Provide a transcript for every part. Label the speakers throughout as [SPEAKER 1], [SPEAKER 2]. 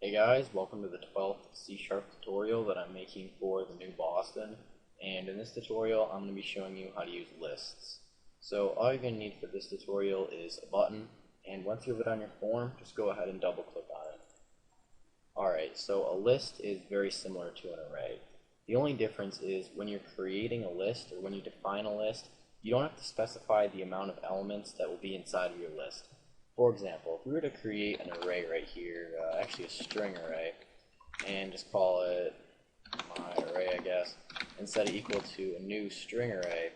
[SPEAKER 1] Hey guys, welcome to the 12th C# tutorial that I'm making for the new Boston. And in this tutorial, I'm going to be showing you how to use lists. So all you're going to need for this tutorial is a button, and once you have it on your form, just go ahead and double click on it. Alright, so a list is very similar to an array. The only difference is when you're creating a list, or when you define a list, you don't have to specify the amount of elements that will be inside of your list. For example, if we were to create an array right here, actually a string array, and just call it my array, I guess, and set it equal to a new string array,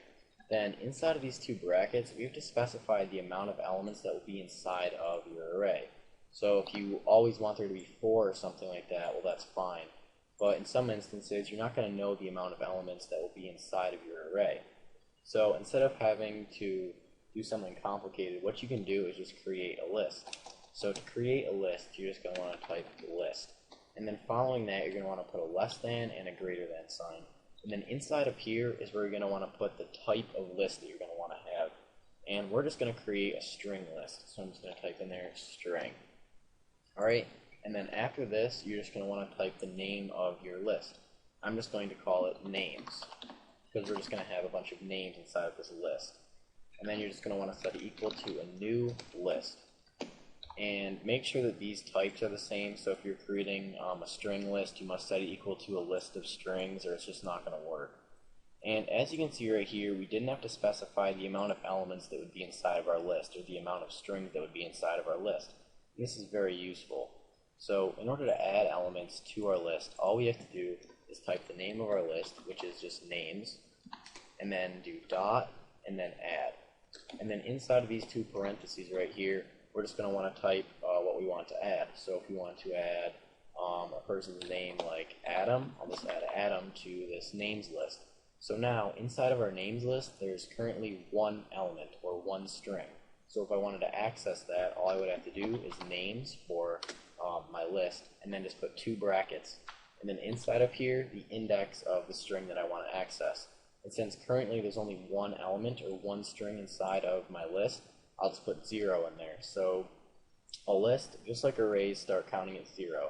[SPEAKER 1] then inside of these two brackets, we have to specify the amount of elements that will be inside of your array. So if you always want there to be 4 or something like that, well, that's fine. But in some instances, you're not going to know the amount of elements that will be inside of your array. So instead of having to do something complicated, what you can do is just create a list. So to create a list, you're just going to want to type list. And then following that, you're going to want to put a less than and a greater than sign. And then inside of here is where you're going to want to put the type of list that you're going to want to have. And we're just going to create a string list. So I'm just going to type in there string. Alright, and then after this, you're just going to want to type the name of your list. I'm just going to call it names, because we're just going to have a bunch of names inside of this list. And then you're just going to want to set it equal to a new list. And make sure that these types are the same. So if you're creating a string list, you must set it equal to a list of strings, or it's just not going to work. And as you can see right here, we didn't have to specify the amount of elements that would be inside of our list, or the amount of strings that would be inside of our list. And this is very useful. So in order to add elements to our list, all we have to do is type the name of our list, which is just names, and then do dot, and then add. And then inside of these two parentheses right here, we're just going to want to type what we want to add. So if we want to add a person's name like Adam, I'll just add Adam to this names list. So now, inside of our names list, there's currently one element, or one string. So if I wanted to access that, all I would have to do is names for my list, and then just put 2 brackets. And then inside of here, the index of the string that I want to access. And since currently there's only one element or one string inside of my list, I'll just put 0 in there. So a list, just like arrays, start counting at 0.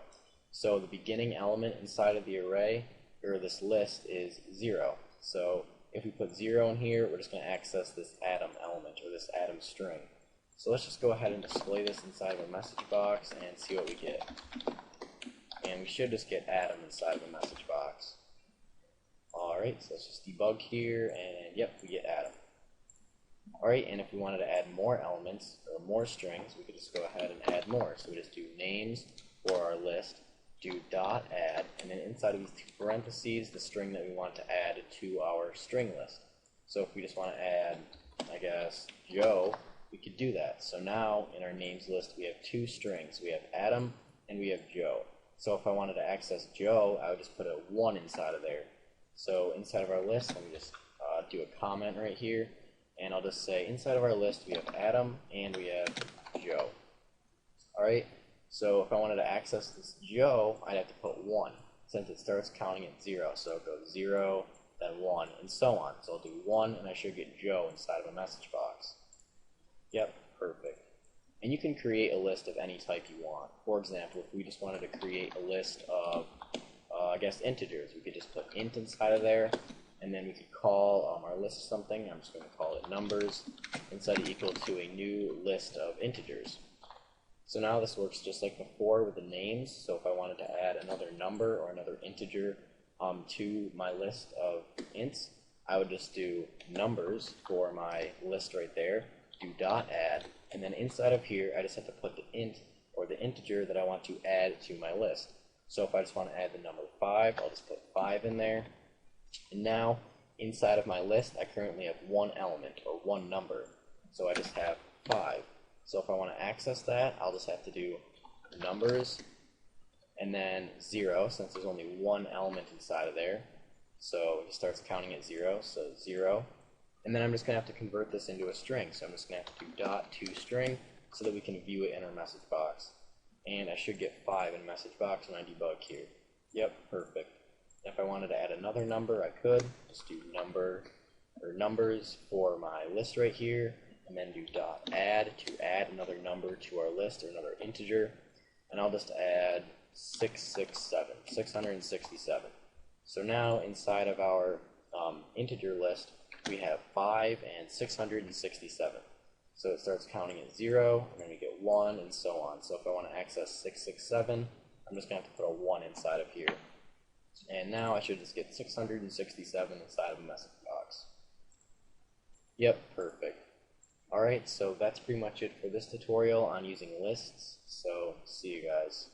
[SPEAKER 1] So the beginning element inside of the array, or this list, is 0. So if we put 0 in here, we're just going to access this Adam element, or this Adam string. So let's just go ahead and display this inside of a message box and see what we get. And we should just get Adam inside of a message box. Alright, so let's just debug here, and yep, we get Adam. Alright, and if we wanted to add more elements, or more strings, we could just go ahead and add more. So we just do names for our list, do dot add, and then inside of these 2 parentheses, the string that we want to add to our string list. So if we just want to add, I guess, Joe, we could do that. So now, in our names list, we have 2 strings. We have Adam, and we have Joe. So if I wanted to access Joe, I would just put a 1 inside of there. So inside of our list, let me just do a comment right here, and I'll just say inside of our list we have Adam and we have Joe. Alright, so if I wanted to access this Joe, I'd have to put 1, since it starts counting at 0. So it goes 0, then 1, and so on. So I'll do 1, and I should get Joe inside of a message box. Yep, perfect. And you can create a list of any type you want. For example, if we just wanted to create a list of I guess integers, we could just put int inside of there, and then we could call our list something. I'm just going to call it numbers, and set it equal to a new list of integers. So now this works just like before with the names. So if I wanted to add another number or another integer to my list of ints, I would just do numbers for my list right there, do dot add, and then inside of here I just have to put the int, or the integer that I want to add to my list. So if I just want to add the number 5, I'll just put 5 in there. And now, inside of my list, I currently have 1 element, or 1 number. So I just have 5. So if I want to access that, I'll just have to do numbers, and then 0, since there's only 1 element inside of there. So it starts counting at 0, so 0. And then I'm just going to have to convert this into a string. So I'm just going to have to do dot toString so that we can view it in our message box. And I should get 5 in message box when I debug here. Yep, perfect. If I wanted to add another number, I could just do number, or numbers for my list right here, and then do dot add to add another number to our list, or another integer. And I'll just add 667. So now inside of our integer list, we have 5 and 667. So it starts counting at 0, and then we get 1, and so on. So if I want to access 667, I'm just going to have to put a 1 inside of here. And now I should just get 667 inside of a message box. Yep, perfect. Alright, so that's pretty much it for this tutorial on using lists. So see you guys.